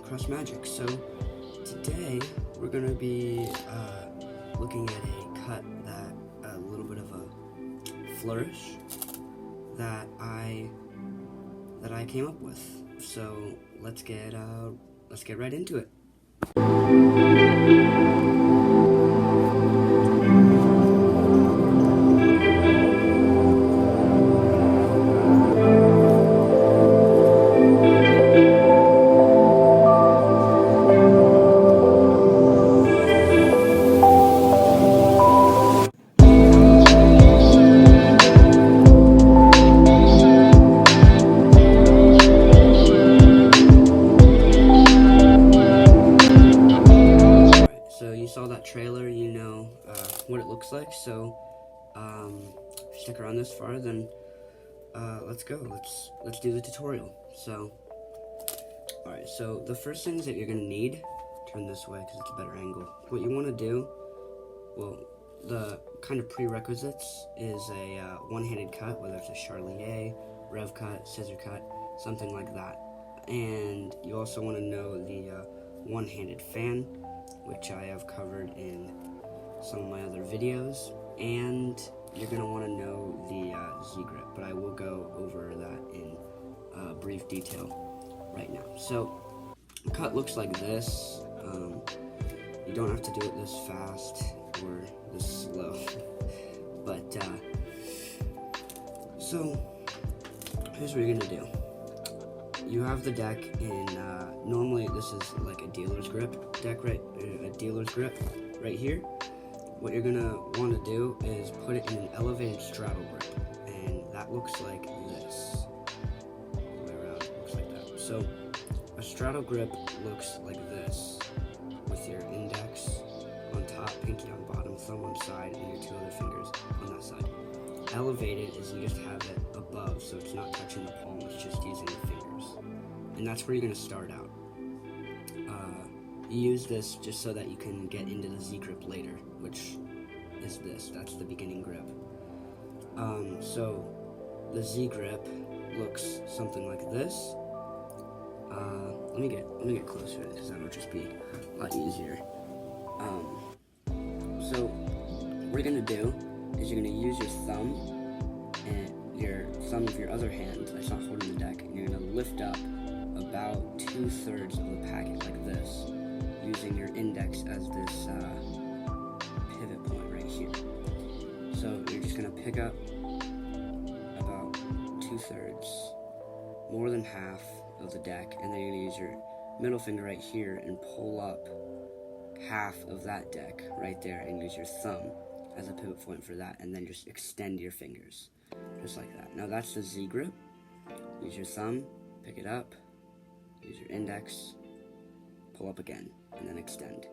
Crush Magic. So today we're going to be looking at a cut that, a little bit of a flourish that I came up with. So let's get right into it. So you saw that trailer, you know what it looks like. So if you stick around this far, then let's go. Let's do the tutorial. So alright, so the first things that you're gonna need, turn this way because it's a better angle. What you want to do, well, the kind of prerequisites is a one-handed cut, whether it's a charlier, rev cut, scissor cut, something like that. And you also want to know the one-handed fan, which I have covered in some of my other videos, and you're going to want to know the Z-grip, but I will go over that in brief detail right now. So, the cut looks like this. You don't have to do it this fast or this slow, but so here's what you're going to do. You have the deck in, normally this is like a dealer's grip deck, right? A dealer's grip right here. What you're gonna want to do is put it in an elevated straddle grip, and that looks like this. The way around, it looks like that. So a straddle grip looks like this, with your index on top, pinky on bottom, thumb on side, and your two other fingers on that side. Elevated is you just have it above, so it's not touching the palm, it's just using your fingers. And that's where you're going to start out. You use this just so that you can get into the Z-grip later, which is this. That's the beginning grip. So the Z-grip looks something like this. Let me get closer because that'll just be a lot easier. So what you're going to do is you're going to use your thumb and your thumb of your other hand that's not holding the deck, and you're going to lift up about 2/3 of the packet like this, using your index as this pivot point right here. So you're just going to pick up about 2/3, more than half of the deck, and then you're going to use your middle finger right here and pull up half of that deck right there, and use your thumb as a pivot point for that, and then just extend your fingers just like that. Now that's the Z grip. Use your thumb, pick it up, use your index, pull up again, and then extend.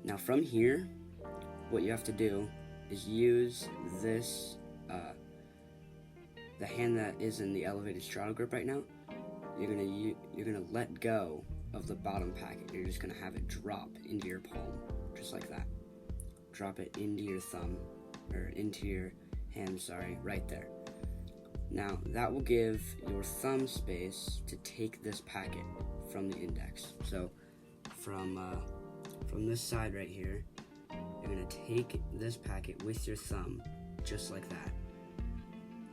Now from here, what you have to do is use this, the hand that is in the elevated straddle grip right now. You're gonna let go of the bottom packet. You're just gonna have it drop into your palm, just like that. Drop it into your thumb, or into your hand, sorry, right there. Now, that will give your thumb space to take this packet from the index. So, from this side right here, you're going to take this packet with your thumb, just like that.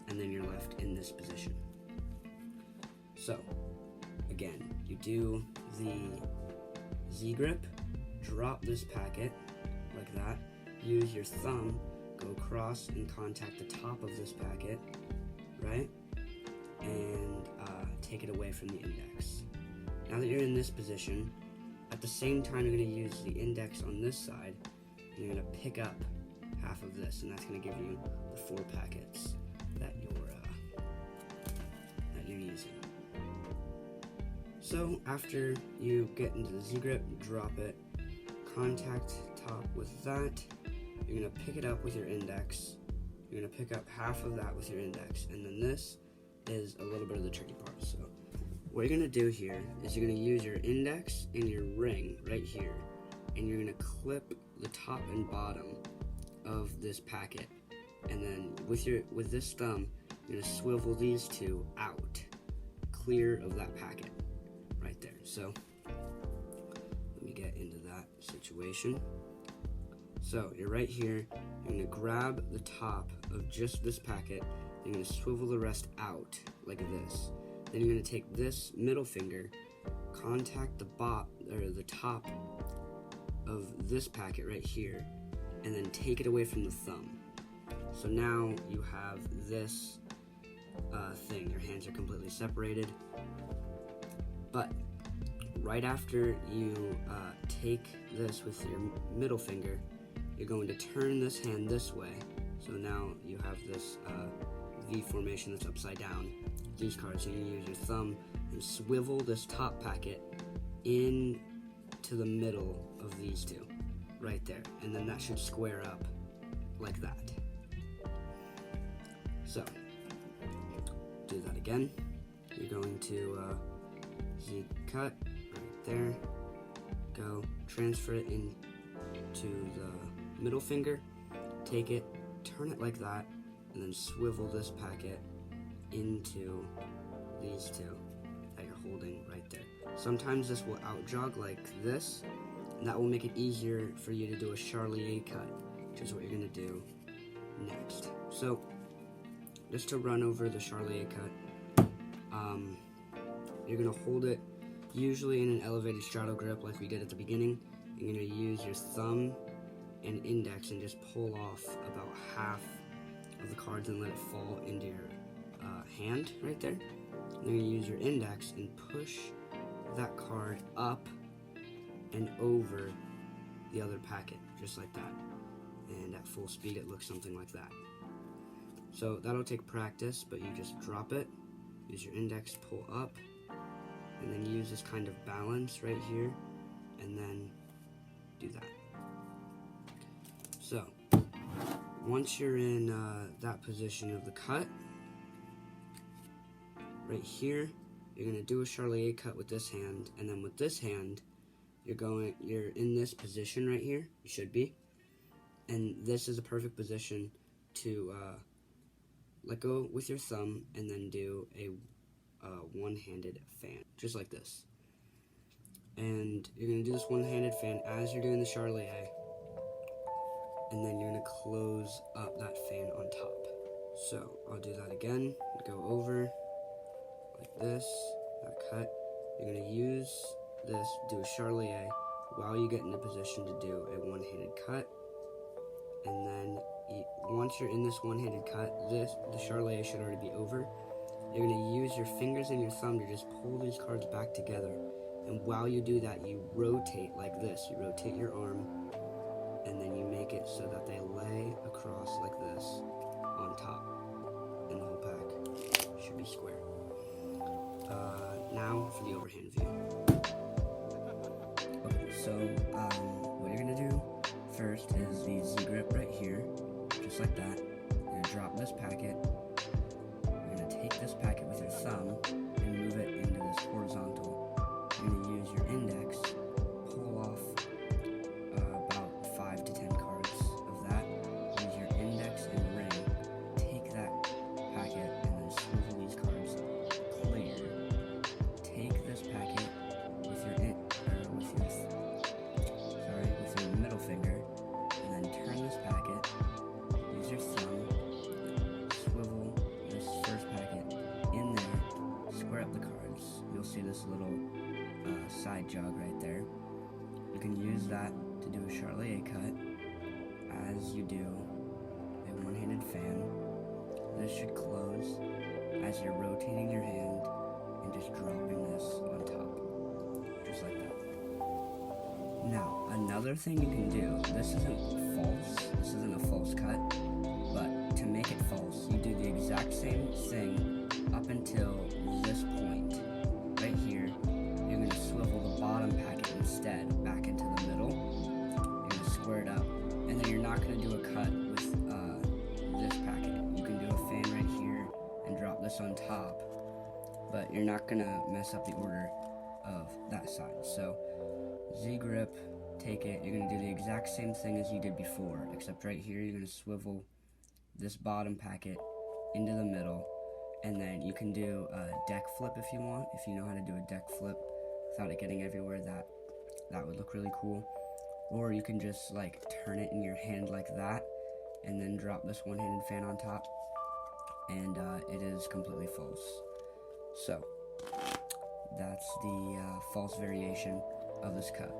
And then you're left in this position. So, again, you do the Z-grip, drop this packet, like that. Use your thumb, go across and contact the top of this packet, right? And take it away from the index. Now that you're in this position, at the same time you're going to use the index on this side, and you're going to pick up half of this, and that's going to give you the 4 packets that you're using. So after you get into the Z-grip, drop it, contact top with that. You're going to pick it up with your index. You're going to pick up half of that with your index. And then this is a little bit of the tricky part. So what you're going to do here is you're going to use your index and your ring right here. And you're going to clip the top and bottom of this packet. And then with this thumb, you're going to swivel these two out, clear of that packet right there. So situation. So you're right here, you're going to grab the top of just this packet, you're going to swivel the rest out like this. Then you're going to take this middle finger, contact the top of this packet right here, and then take it away from the thumb. So now you have this thing, your hands are completely separated. But right after you take this with your middle finger, you're going to turn this hand this way. So now you have this V formation that's upside down. These cards, you're going to use your thumb and swivel this top packet in to the middle of these two, right there. And then that should square up like that. So, do that again. You're going to Z cut right there. Go transfer it into the middle finger. Take it, turn it like that, and then swivel this packet into these two that you're holding right there. Sometimes this will out jog like this, and that will make it easier for you to do a Charlier cut, which is what you're going to do next. So, just to run over the Charlier cut, you're going to hold it usually in an elevated straddle grip like we did at the beginning. You're going to use your thumb and index and just pull off about half of the cards and let it fall into your hand right there. And then you use your index and push that card up and over the other packet, just like that. And at full speed it looks something like that. So that'll take practice, but you just drop it, use your index, pull up, and then use this kind of balance right here, and then do that. So, once you're in that position of the cut, right here, you're going to do a Charlier cut with this hand, and then with this hand, you're in this position right here, you should be, and this is a perfect position to let go with your thumb and then do a one-handed fan, just like this. And you're going to do this one-handed fan as you're doing the Charlier, and then you're going to close up that fan on top. So I'll do that again, go over like this, that cut. You're going to use this, do a Charlier while you get in a position to do a one-handed cut, and then once you're in this one-handed cut, the Charlier should already be over. You're going to use your fingers and your thumb to just pull these cards back together, and while you do that, you rotate like this. You rotate your arm, and then you make it so that they lay across like this on top, and the whole pack should be square. Now for the overhand view. Okay, so what you're going to do first is the Z grip right here, just like that. You're going to drop this packet. You're going to take this packet with your thumb and move it into this horizontal. You're going to use your index, pull off about 5 to 10 cards of that. Use your index and ring. Take that packet and then swivel these cards clear. Take this packet with your middle finger, and then turn this packet. Use your thumb, swivel this first packet in there, square up the cards. You'll see this little side jog right there. You can use that to do a Charlier cut as you do a one-handed fan. This should close as you're rotating your hand and just dropping this on top, just like that. Now, another thing you can do, this isn't a false cut, but to make it false, you do the exact same thing up until this point. Right here, you're going to swivel the bottom packet instead back into the middle. You're going to square it up, and then you're not going to do a cut with this packet. You can do a fan right here and drop this on top, but you're not going to mess up the order of that side. So, Z grip, take it, you're going to do the exact same thing as you did before, except right here you're going to swivel this bottom packet into the middle, and then you can do a deck flip if you want. If you know how to do a deck flip without it getting everywhere, that would look really cool. or you can just like turn it in your hand like that and then drop this one-handed fan on top, and it is completely false. So that's the false variation of this cut.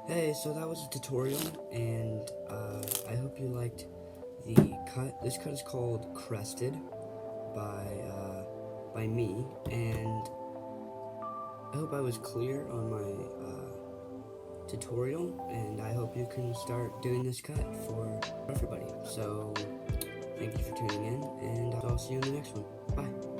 Hey, so that was a tutorial, and I hope you liked the cut. This cut is called Crested by me, and I hope I was clear on my tutorial, and I hope you can start doing this cut for everybody. So thank you for tuning in, and I'll see you in the next one. Bye.